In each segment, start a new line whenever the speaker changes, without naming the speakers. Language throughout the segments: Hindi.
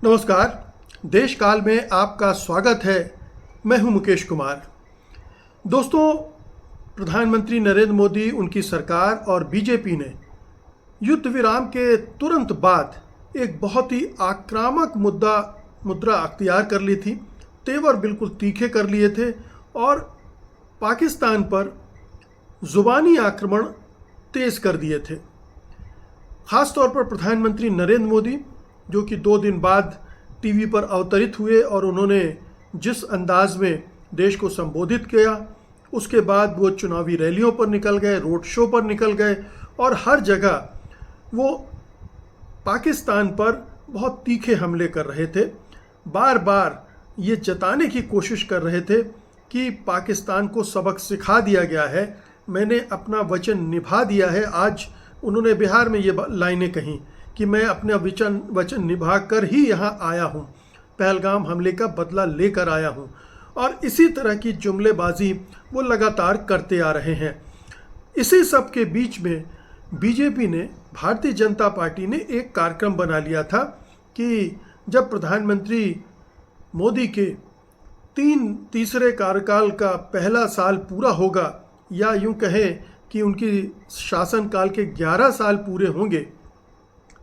नमस्कार। देश काल में आपका स्वागत है। मैं हूं मुकेश कुमार। दोस्तों, प्रधानमंत्री नरेंद्र मोदी, उनकी सरकार और बीजेपी ने युद्ध विराम के तुरंत बाद एक बहुत ही आक्रामक मुद्रा अख्तियार कर ली थी। तेवर बिल्कुल तीखे कर लिए थे और पाकिस्तान पर जुबानी आक्रमण तेज कर दिए थे। खास तौर पर प्रधानमंत्री नरेंद्र मोदी, जो कि 2 दिन बाद टीवी पर अवतरित हुए और उन्होंने जिस अंदाज में देश को संबोधित किया, उसके बाद वो चुनावी रैलियों पर निकल गए, रोड शो पर निकल गए और हर जगह वो पाकिस्तान पर बहुत तीखे हमले कर रहे थे। बार बार ये जताने की कोशिश कर रहे थे कि पाकिस्तान को सबक सिखा दिया गया है, मैंने अपना वचन निभा दिया है। आज उन्होंने बिहार में ये लाइनें कहीं कि मैं अपना वचन निभा कर ही यहाँ आया हूँ, पहलगाम हमले का बदला लेकर आया हूँ। और इसी तरह की जुमलेबाजी वो लगातार करते आ रहे हैं। इसी सब के बीच में बीजेपी ने, भारतीय जनता पार्टी ने एक कार्यक्रम बना लिया था कि जब प्रधानमंत्री मोदी के तीसरे कार्यकाल का पहला साल पूरा होगा, या यूँ कहें कि उनकी शासनकाल के 11 साल पूरे होंगे,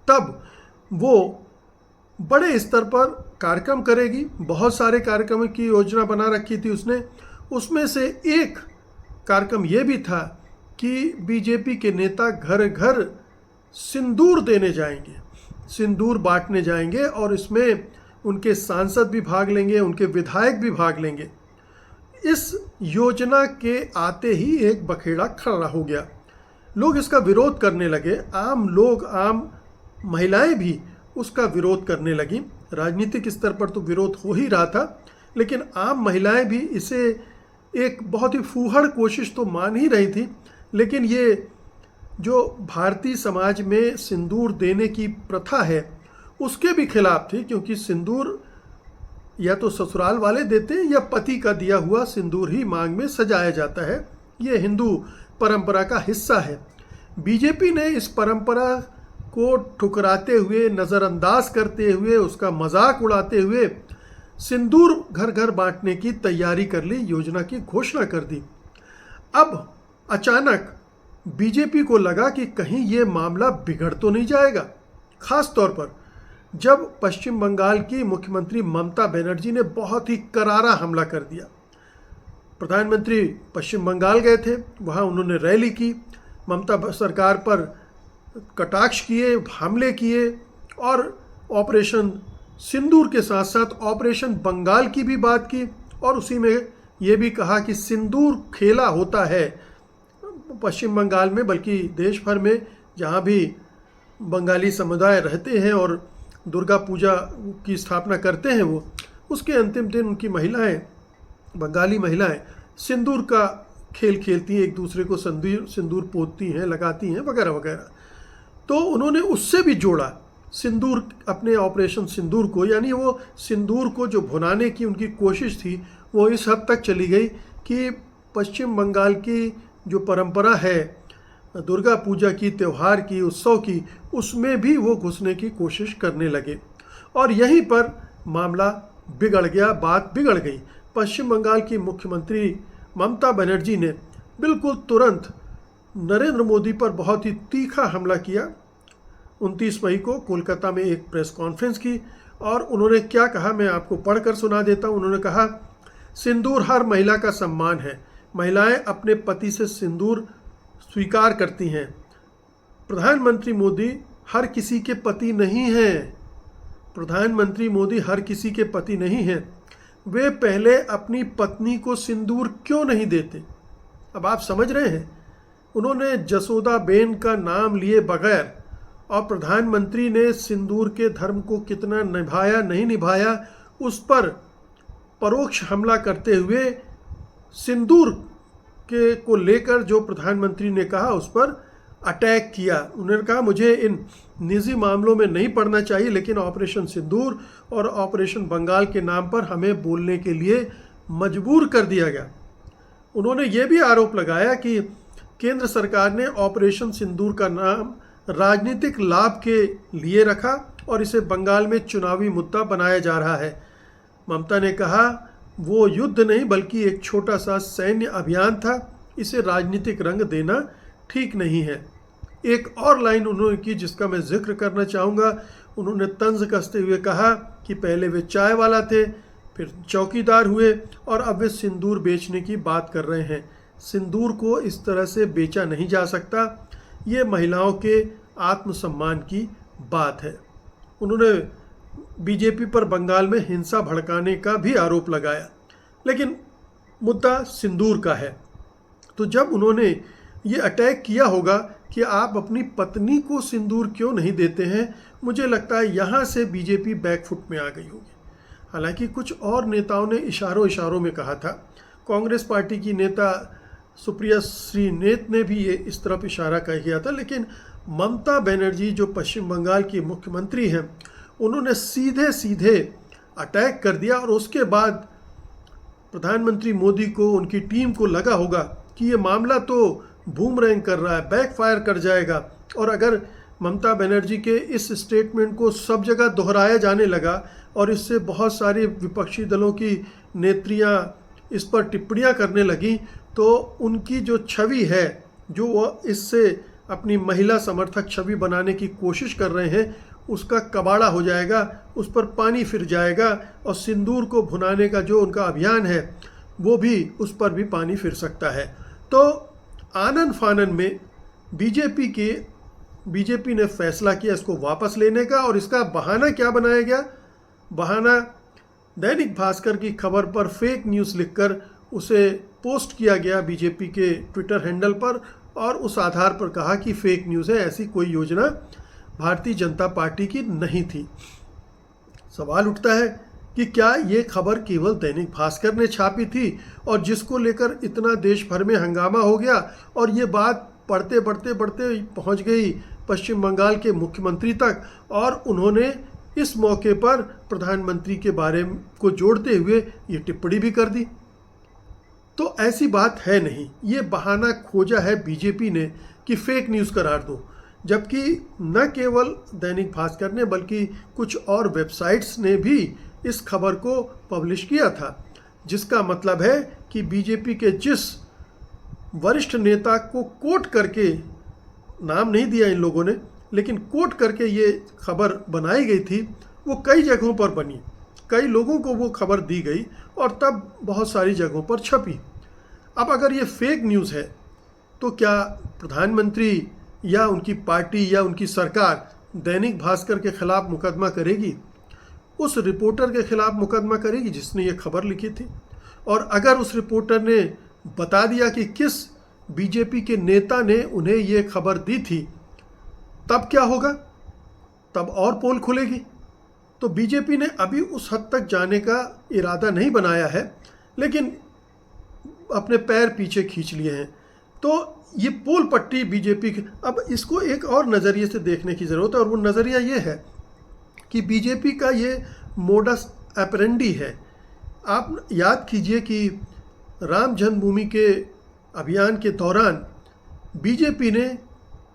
तब वो बड़े स्तर पर कार्यक्रम करेगी। बहुत सारे कार्यक्रमों की योजना बना रखी थी उसने। उसमें से एक कार्यक्रम ये भी था कि बीजेपी के नेता घर घर सिंदूर देने जाएंगे, सिंदूर बांटने जाएंगे और इसमें उनके सांसद भी भाग लेंगे, उनके विधायक भी भाग लेंगे। इस योजना के आते ही एक बखेड़ा खड़ा हो गया। लोग इसका विरोध करने लगे। आम लोग, आम महिलाएं भी उसका विरोध करने लगी। राजनीतिक स्तर पर तो विरोध हो ही रहा था, लेकिन आम महिलाएं भी इसे एक बहुत ही फूहड़ कोशिश तो मान ही रही थी। लेकिन ये जो भारतीय समाज में सिंदूर देने की प्रथा है, उसके भी खिलाफ थी, क्योंकि सिंदूर या तो ससुराल वाले देते हैं या पति का दिया हुआ सिंदूर ही मांग में सजाया जाता है। ये हिंदू परंपरा का हिस्सा है। बीजेपी ने इस परंपरा को ठुकराते हुए, नज़रअंदाज करते हुए, उसका मजाक उड़ाते हुए सिंदूर घर घर बांटने की तैयारी कर ली, योजना की घोषणा कर दी। अब अचानक बीजेपी को लगा कि कहीं ये मामला बिगड़ तो नहीं जाएगा। खास तौर पर जब पश्चिम बंगाल की मुख्यमंत्री ममता बनर्जी ने बहुत ही करारा हमला कर दिया। प्रधानमंत्री पश्चिम बंगाल गए थे, वहाँ उन्होंने रैली की, ममता सरकार पर कटाक्ष किए, हमले किए और ऑपरेशन सिंदूर के साथ साथ ऑपरेशन बंगाल की भी बात की और उसी में ये भी कहा कि सिंदूर खेला होता है पश्चिम बंगाल में, बल्कि देश भर में जहाँ भी बंगाली समुदाय रहते हैं और दुर्गा पूजा की स्थापना करते हैं, वो उसके अंतिम दिन उनकी महिलाएं, बंगाली महिलाएं सिंदूर का खेल खेलती हैं, एक दूसरे को सिंदूर पोतती हैं, लगाती हैं वगैरह वगैरह। तो उन्होंने उससे भी जोड़ा सिंदूर, अपने ऑपरेशन सिंदूर को। यानी वो सिंदूर को जो भुनाने की उनकी कोशिश थी, वो इस हद तक चली गई कि पश्चिम बंगाल की जो परंपरा है दुर्गा पूजा की, त्यौहार की, उत्सव की, उसमें भी वो घुसने की कोशिश करने लगे। और यहीं पर मामला बिगड़ गया, बात बिगड़ गई। पश्चिम बंगाल की मुख्यमंत्री ममता बनर्जी ने बिल्कुल तुरंत नरेंद्र मोदी पर बहुत ही तीखा हमला किया। 29 मई को कोलकाता में एक प्रेस कॉन्फ्रेंस की और उन्होंने क्या कहा, मैं आपको पढ़कर सुना देता हूँ। उन्होंने कहा, सिंदूर हर महिला का सम्मान है, महिलाएं अपने पति से सिंदूर स्वीकार करती हैं। प्रधानमंत्री मोदी हर किसी के पति नहीं हैं। प्रधानमंत्री मोदी हर किसी के पति नहीं हैं। वे पहले अपनी पत्नी को सिंदूर क्यों नहीं देते? अब आप समझ रहे हैं, उन्होंने जसोदा बेन का नाम लिए बगैर और प्रधानमंत्री ने सिंदूर के धर्म को कितना निभाया नहीं निभाया, उस पर परोक्ष हमला करते हुए सिंदूर के को लेकर जो प्रधानमंत्री ने कहा उस पर अटैक किया। उन्होंने कहा, मुझे इन निजी मामलों में नहीं पड़ना चाहिए, लेकिन ऑपरेशन सिंदूर और ऑपरेशन बंगाल के नाम पर हमें बोलने के लिए मजबूर कर दिया गया। उन्होंने ये भी आरोप लगाया कि केंद्र सरकार ने ऑपरेशन सिंदूर का नाम राजनीतिक लाभ के लिए रखा और इसे बंगाल में चुनावी मुद्दा बनाया जा रहा है। ममता ने कहा वो युद्ध नहीं बल्कि एक छोटा सा सैन्य अभियान था, इसे राजनीतिक रंग देना ठीक नहीं है। एक और लाइन उन्होंने की जिसका मैं जिक्र करना चाहूँगा। उन्होंने तंज कसते हुए कहा कि पहले वे चाय वाला थे, फिर चौकीदार हुए और अब वे सिंदूर बेचने की बात कर रहे हैं। सिंदूर को इस तरह से बेचा नहीं जा सकता, ये महिलाओं के आत्मसम्मान की बात है। उन्होंने बीजेपी पर बंगाल में हिंसा भड़काने का भी आरोप लगाया, लेकिन मुद्दा सिंदूर का है। तो जब उन्होंने ये अटैक किया होगा कि आप अपनी पत्नी को सिंदूर क्यों नहीं देते हैं, मुझे लगता है यहाँ से बीजेपी बैकफुट में आ गई होगी। हालांकि कुछ और नेताओं ने इशारों में कहा था। कांग्रेस पार्टी की नेता सुप्रिया श्रीनेत ने भी ये इस तरफ इशारा किया था, लेकिन ममता बनर्जी जो पश्चिम बंगाल की मुख्यमंत्री हैं, उन्होंने सीधे अटैक कर दिया। और उसके बाद प्रधानमंत्री मोदी को, उनकी टीम को लगा होगा कि ये मामला तो बूमरैंग कर रहा है, बैकफायर कर जाएगा। और अगर ममता बनर्जी के इस स्टेटमेंट को सब जगह दोहराया जाने लगा और इससे बहुत सारी विपक्षी दलों की नेत्रियां इस पर टिप्पणियां करने लगी, तो उनकी जो छवि है, जो वो इससे अपनी महिला समर्थक छवि बनाने की कोशिश कर रहे हैं, उसका कबाड़ा हो जाएगा, उस पर पानी फिर जाएगा और सिंदूर को भुनाने का जो उनका अभियान है वो भी, उस पर भी पानी फिर सकता है। तो आनन फानन में बीजेपी ने फैसला किया इसको वापस लेने का। और इसका बहाना क्या बनाया गया? बहाना दैनिक भास्कर की खबर पर फेक न्यूज़ लिखकर उसे पोस्ट किया गया बीजेपी के ट्विटर हैंडल पर, और उस आधार पर कहा कि फेक न्यूज़ है, ऐसी कोई योजना भारतीय जनता पार्टी की नहीं थी। सवाल उठता है कि क्या ये खबर केवल दैनिक भास्कर ने छापी थी और जिसको लेकर इतना देश भर में हंगामा हो गया, और ये बात बढ़ते पहुंच गई पश्चिम बंगाल के मुख्यमंत्री तक, और उन्होंने इस मौके पर प्रधानमंत्री के बारे को जोड़ते हुए ये टिप्पणी भी कर दी। तो ऐसी बात है नहीं, ये बहाना खोजा है बीजेपी ने कि फेक न्यूज़ करार दो। जबकि न केवल दैनिक भास्कर ने बल्कि कुछ और वेबसाइट्स ने भी इस खबर को पब्लिश किया था, जिसका मतलब है कि बीजेपी के जिस वरिष्ठ नेता को कोट करके, नाम नहीं दिया इन लोगों ने, लेकिन कोट करके ये खबर बनाई गई थी, वो कई जगहों पर बनी, कई लोगों को वो खबर दी गई और तब बहुत सारी जगहों पर छपी। अब अगर ये फेक न्यूज़ है तो क्या प्रधानमंत्री या उनकी पार्टी या उनकी सरकार दैनिक भास्कर के खिलाफ मुकदमा करेगी? उस रिपोर्टर के खिलाफ मुकदमा करेगी जिसने ये खबर लिखी थी? और अगर उस रिपोर्टर ने बता दिया कि किस बीजेपी के नेता ने उन्हें ये खबर दी थी, तब क्या होगा? तब और पोल खुलेगी। तो बीजेपी ने अभी उस हद तक जाने का इरादा नहीं बनाया है, लेकिन अपने पैर पीछे खींच लिए हैं। तो ये पोल पट्टी बीजेपी की, अब इसको एक और नज़रिए से देखने की ज़रूरत है, और वो नज़रिया ये है कि बीजेपी का ये मोडस ऑपरेंडी है। आप याद कीजिए कि राम जन्मभूमि के अभियान के दौरान बीजेपी ने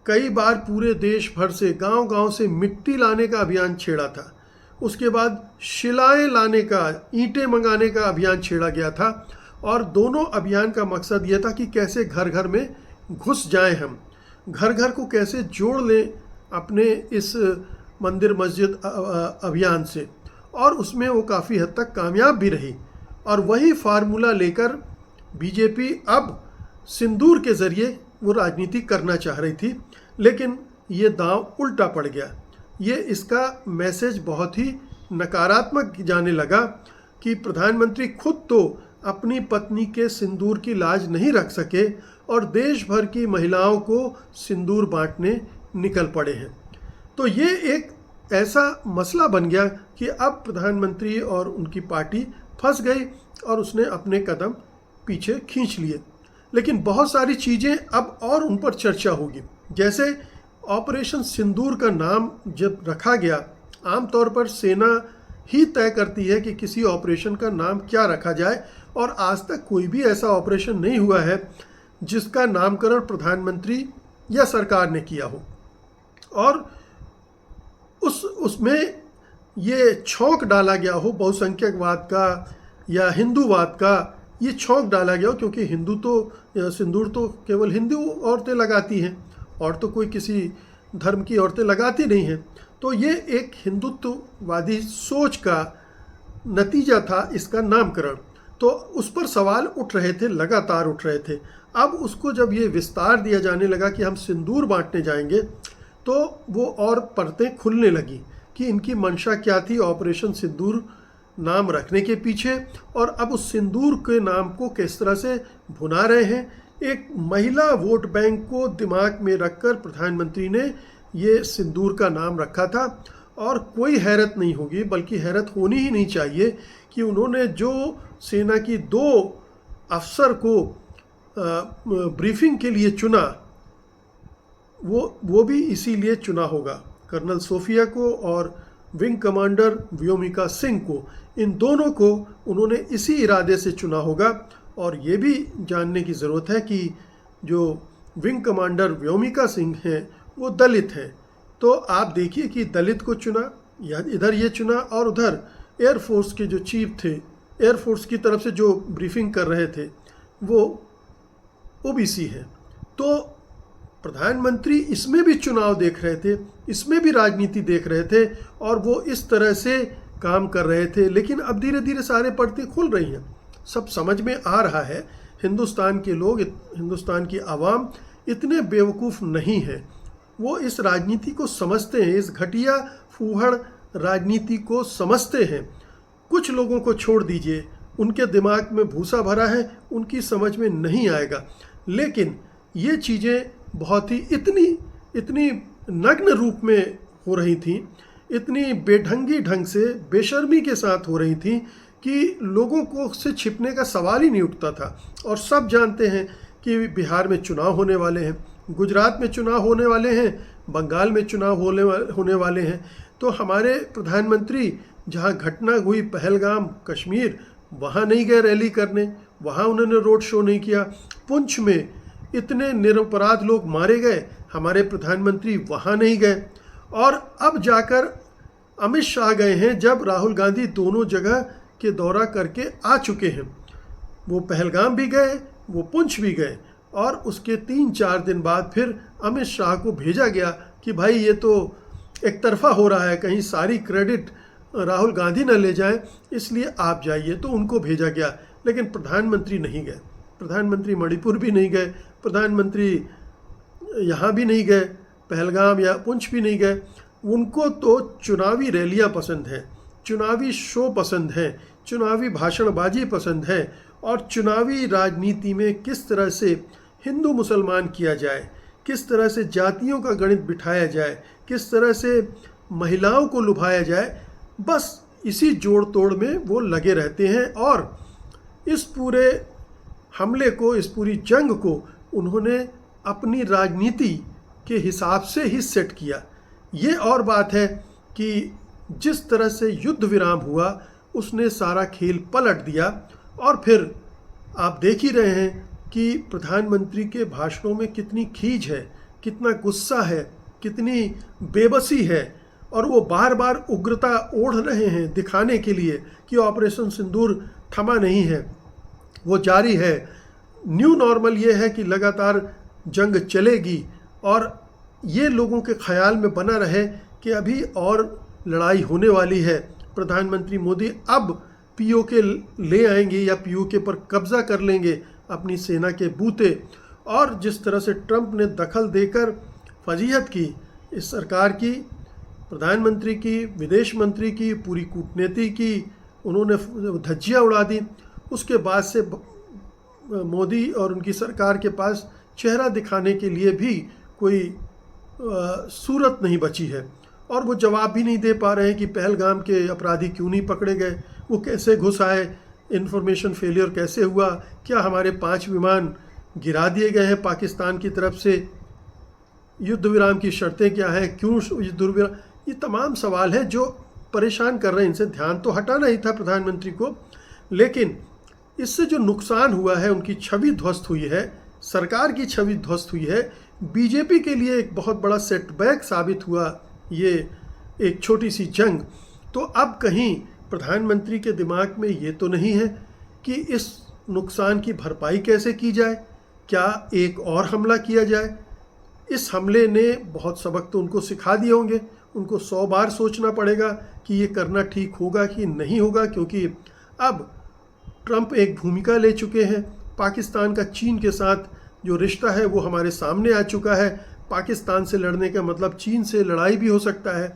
कई बार पूरे देश भर से, गांव-गांव से मिट्टी लाने का अभियान छेड़ा था। उसके बाद शिलाएं लाने का, ईंटें मंगाने का अभियान छेड़ा गया था, और दोनों अभियान का मकसद यह था कि कैसे घर घर में घुस जाएं, हम घर घर को कैसे जोड़ लें अपने इस मंदिर मस्जिद अभियान से। और उसमें वो काफ़ी हद तक कामयाब भी रही, और वही फार्मूला लेकर बीजेपी अब सिंदूर के ज़रिए वो राजनीति करना चाह रही थी, लेकिन ये दांव उल्टा पड़ गया। ये इसका मैसेज बहुत ही नकारात्मक जाने लगा कि प्रधानमंत्री खुद तो अपनी पत्नी के सिंदूर की लाज नहीं रख सके और देश भर की महिलाओं को सिंदूर बांटने निकल पड़े हैं। तो ये एक ऐसा मसला बन गया कि अब प्रधानमंत्री और उनकी पार्टी फंस गई और उसने अपने कदम पीछे खींच लिए। लेकिन बहुत सारी चीज़ें अब और उन पर चर्चा होगी, जैसे ऑपरेशन सिंदूर का नाम जब रखा गया, आमतौर पर सेना ही तय करती है कि किसी ऑपरेशन का नाम क्या रखा जाए, और आज तक कोई भी ऐसा ऑपरेशन नहीं हुआ है जिसका नामकरण प्रधानमंत्री या सरकार ने किया हो। और उसमें ये छौंक डाला गया हो बहुसंख्यकवाद का या हिंदूवाद का, ये छौंक डाला गया हो, क्योंकि हिंदू तो सिंदूर तो केवल हिंदू औरतें लगाती हैं और तो कोई किसी धर्म की औरतें लगाती नहीं हैं। तो ये एक हिंदुत्ववादी सोच का नतीजा था इसका नामकरण। तो उस पर सवाल उठ रहे थे, लगातार उठ रहे थे। अब उसको जब ये विस्तार दिया जाने लगा कि हम सिंदूर बांटने जाएंगे, तो वो और परतें खुलने लगी कि इनकी मंशा क्या थी ऑपरेशन सिंदूर नाम रखने के पीछे, और अब उस सिंदूर के नाम को किस तरह से भुना रहे हैं। एक महिला वोट बैंक को दिमाग में रखकर प्रधानमंत्री ने ये सिंदूर का नाम रखा था। और कोई हैरत नहीं होगी, बल्कि हैरत होनी ही नहीं चाहिए कि उन्होंने जो सेना की 2 अफसर को ब्रीफिंग के लिए चुना, वो भी इसीलिए चुना होगा, कर्नल सोफिया को और विंग कमांडर व्योमिका सिंह को। इन दोनों को उन्होंने इसी इरादे से चुना होगा। और ये भी जानने की ज़रूरत है कि जो विंग कमांडर व्योमिका सिंह हैं वो दलित हैं। तो आप देखिए कि दलित को चुना, या इधर ये चुना, और उधर एयरफोर्स के जो चीफ थे, एयरफोर्स की तरफ से जो ब्रीफिंग कर रहे थे, वो ओबीसी हैं। तो प्रधानमंत्री इसमें भी चुनाव देख रहे थे, इसमें भी राजनीति देख रहे थे, और वो इस तरह से काम कर रहे थे। लेकिन अब धीरे धीरे सारे पर्दे खुल रही हैं, सब समझ में आ रहा है। हिंदुस्तान के लोग, हिंदुस्तान की आवाम इतने बेवकूफ़ नहीं हैं, वो इस राजनीति को समझते हैं, इस घटिया फूहड़ राजनीति को समझते हैं। कुछ लोगों को छोड़ दीजिए, उनके दिमाग में भूसा भरा है, उनकी समझ में नहीं आएगा। लेकिन ये चीज़ें बहुत ही इतनी नग्न रूप में हो रही थी, इतनी बेढंगी ढंग से, बेशर्मी के साथ हो रही थी कि लोगों को से छिपने का सवाल ही नहीं उठता था। और सब जानते हैं कि बिहार में चुनाव होने वाले हैं, गुजरात में चुनाव होने वाले हैं, बंगाल में चुनाव होने वाले हैं। तो हमारे प्रधानमंत्री जहां घटना हुई पहलगाम कश्मीर, वहां नहीं गए रैली करने, वहां उन्होंने रोड शो नहीं किया। पुंछ में इतने निरपराध लोग मारे गए, हमारे प्रधानमंत्री वहां नहीं गए। और अब जाकर अमित शाह गए हैं, जब राहुल गांधी दोनों जगह के दौरा करके आ चुके हैं। वो पहलगाम भी गए, वो पुंछ भी गए, और उसके 3-4 दिन बाद फिर अमित शाह को भेजा गया कि भाई ये तो एक तरफा हो रहा है, कहीं सारी क्रेडिट राहुल गांधी न ले जाएं, इसलिए आप जाइए। तो उनको भेजा गया, लेकिन प्रधानमंत्री नहीं गए। प्रधानमंत्री मणिपुर भी नहीं गए, प्रधानमंत्री यहाँ भी नहीं गए, पहलगाम या पुंछ भी नहीं गए। उनको तो चुनावी रैलियाँ पसंद हैं, चुनावी शो पसंद हैं, चुनावी भाषणबाजी पसंद है, और चुनावी राजनीति में किस तरह से हिंदू मुसलमान किया जाए, किस तरह से जातियों का गणित बिठाया जाए, किस तरह से महिलाओं को लुभाया जाए, बस इसी जोड़ तोड़ में वो लगे रहते हैं। और इस पूरे हमले को, इस पूरी जंग को उन्होंने अपनी राजनीति के हिसाब से ही सेट किया। ये और बात है कि जिस तरह से युद्ध विराम हुआ, उसने सारा खेल पलट दिया। और फिर आप देख ही रहे हैं कि प्रधानमंत्री के भाषणों में कितनी खींच है, कितना गुस्सा है, कितनी बेबसी है, और वो बार बार उग्रता ओढ़ रहे हैं दिखाने के लिए कि ऑपरेशन सिंदूर थमा नहीं है, वो जारी है। न्यू नॉर्मल ये है कि लगातार जंग चलेगी, और ये लोगों के ख्याल में बना रहे कि अभी और लड़ाई होने वाली है। प्रधानमंत्री मोदी अब पीओके ले आएंगे या पीओके पर कब्जा कर लेंगे अपनी सेना के बूते। और जिस तरह से ट्रंप ने दखल देकर फजीहत की इस सरकार की, प्रधानमंत्री की, विदेश मंत्री की, पूरी कूटनीति की, उन्होंने धज्जियाँ उड़ा दी। उसके बाद से मोदी और उनकी सरकार के पास चेहरा दिखाने के लिए भी कोई सूरत नहीं बची है। और वो जवाब भी नहीं दे पा रहे हैं कि पहलगाम के अपराधी क्यों नहीं पकड़े गए, वो कैसे घुस आए, इंफॉर्मेशन फेलियर कैसे हुआ, क्या हमारे 5 विमान गिरा दिए गए हैं पाकिस्तान की तरफ से, युद्ध विराम की शर्तें क्या हैं, क्यों युद्ध विराम, ये तमाम सवाल हैं जो परेशान कर रहे हैं। इनसे ध्यान तो हटाना ही था प्रधानमंत्री को, लेकिन इससे जो नुकसान हुआ है, उनकी छवि ध्वस्त हुई है, सरकार की छवि ध्वस्त हुई है। बीजेपी के लिए एक बहुत बड़ा सेटबैक साबित हुआ ये एक छोटी सी जंग। तो अब कहीं प्रधानमंत्री के दिमाग में ये तो नहीं है कि इस नुकसान की भरपाई कैसे की जाए, क्या एक और हमला किया जाए। इस हमले ने बहुत सबक तो उनको सिखा दिए होंगे, उनको 100 बार सोचना पड़ेगा कि ये करना ठीक होगा कि नहीं होगा, क्योंकि अब ट्रंप एक भूमिका ले चुके हैं। पाकिस्तान का चीन के साथ जो रिश्ता है वो हमारे सामने आ चुका है। पाकिस्तान से लड़ने का मतलब चीन से लड़ाई भी हो सकता है।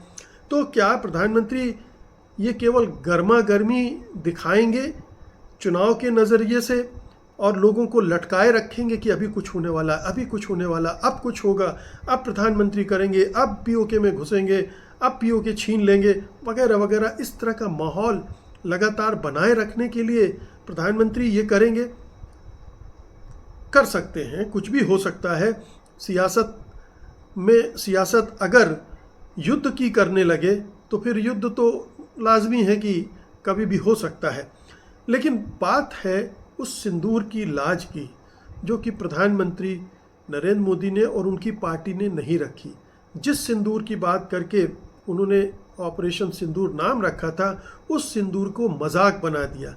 तो क्या प्रधानमंत्री ये केवल गर्मा गर्मी दिखाएंगे चुनाव के नज़रिए से और लोगों को लटकाए रखेंगे कि अभी कुछ होने वाला, अभी कुछ होने वाला, अब कुछ होगा, अब प्रधानमंत्री करेंगे, अब पीओके में घुसेंगे, अब पीओके छीन लेंगे, वगैरह वगैरह। इस तरह का माहौल लगातार बनाए रखने के लिए प्रधानमंत्री ये करेंगे? कर सकते हैं, कुछ भी हो सकता है। सियासत अगर युद्ध की करने लगे तो फिर युद्ध तो लाजमी है कि कभी भी हो सकता है। लेकिन बात है उस सिंदूर की लाज की जो कि प्रधानमंत्री नरेंद्र मोदी ने और उनकी पार्टी ने नहीं रखी। जिस सिंदूर की बात करके उन्होंने ऑपरेशन सिंदूर नाम रखा था, उस सिंदूर को मजाक बना दिया।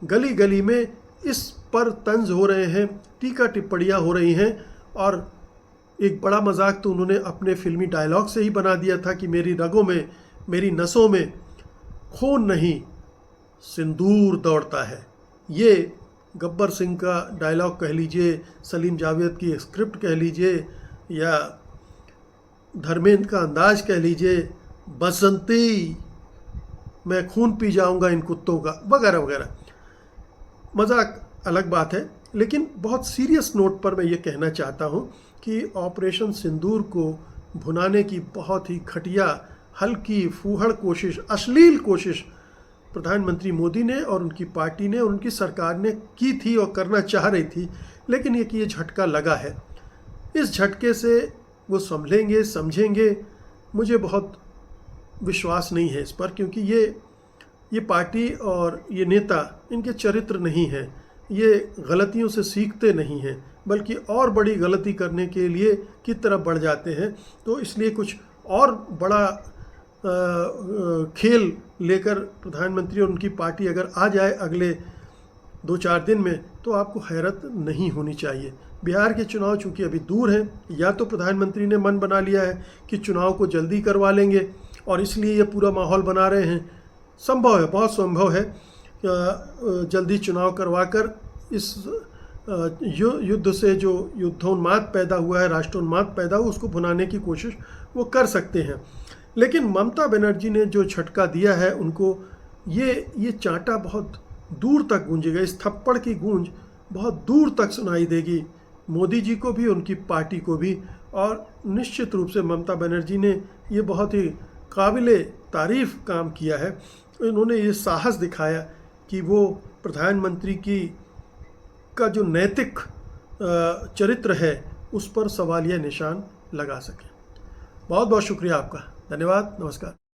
गली गली में इस पर तंज हो रहे हैं, टीका टिप्पणियाँ हो रही हैं, और एक बड़ा मजाक तो उन्होंने अपने फिल्मी डायलॉग से ही बना दिया था कि मेरी रगों में, मेरी नसों में खून नहीं सिंदूर दौड़ता है। ये गब्बर सिंह का डायलॉग कह लीजिए, सलीम जावेद की स्क्रिप्ट कह लीजिए, या धर्मेंद्र का अंदाज कह लीजिए, बसंती मैं खून पी जाऊंगा इन कुत्तों का, वगैरह वगैरह। मजाक अलग बात है, लेकिन बहुत सीरियस नोट पर मैं ये कहना चाहता हूँ कि ऑपरेशन सिंदूर को भुनाने की बहुत ही घटिया, हल्की फूहड़ कोशिश, अश्लील कोशिश प्रधानमंत्री मोदी ने और उनकी पार्टी ने और उनकी सरकार ने की थी और करना चाह रही थी। लेकिन ये झटका लगा है। इस झटके से वो संभलेंगे, समझेंगे, मुझे बहुत विश्वास नहीं है इस पर, क्योंकि ये पार्टी और ये नेता, इनके चरित्र नहीं हैं। ये गलतियों से सीखते नहीं हैं, बल्कि और बड़ी गलती करने के लिए की तरफ बढ़ जाते हैं। तो इसलिए कुछ और बड़ा खेल लेकर प्रधानमंत्री और उनकी पार्टी अगर आ जाए अगले 2-4 दिन में, तो आपको हैरत नहीं होनी चाहिए। बिहार के चुनाव चूँकि अभी दूर हैं, या तो प्रधानमंत्री ने मन बना लिया है कि चुनाव को जल्दी करवा लेंगे और इसलिए ये पूरा माहौल बना रहे हैं। संभव है, बहुत संभव है, जल्दी चुनाव करवाकर इस युद्ध से जो युद्धोन्माद पैदा हुआ है, राष्ट्रोन्माद पैदा हुआ, उसको भुनाने की कोशिश वो कर सकते हैं। लेकिन ममता बनर्जी ने जो झटका दिया है उनको, ये चांटा बहुत दूर तक गूंजेगा। इस थप्पड़ की गूंज बहुत दूर तक सुनाई देगी मोदी जी को भी, उनकी पार्टी को भी। और निश्चित रूप से ममता बनर्जी ने ये बहुत ही काबिले तारीफ़ काम किया है। इन्होंने ये साहस दिखाया कि वो प्रधानमंत्री का जो नैतिक चरित्र है उस पर सवालिया निशान लगा सकें। बहुत बहुत शुक्रिया आपका, धन्यवाद, नमस्कार।